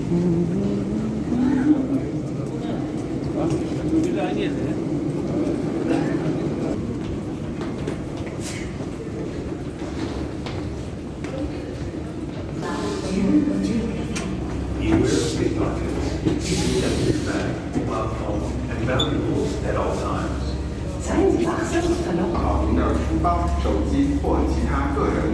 Beware of pickpockets. Keep your bag, mobile phone, and valuables at all times. Seien Sie wachsam und verlockend. 好，您的书包、手机或其他个人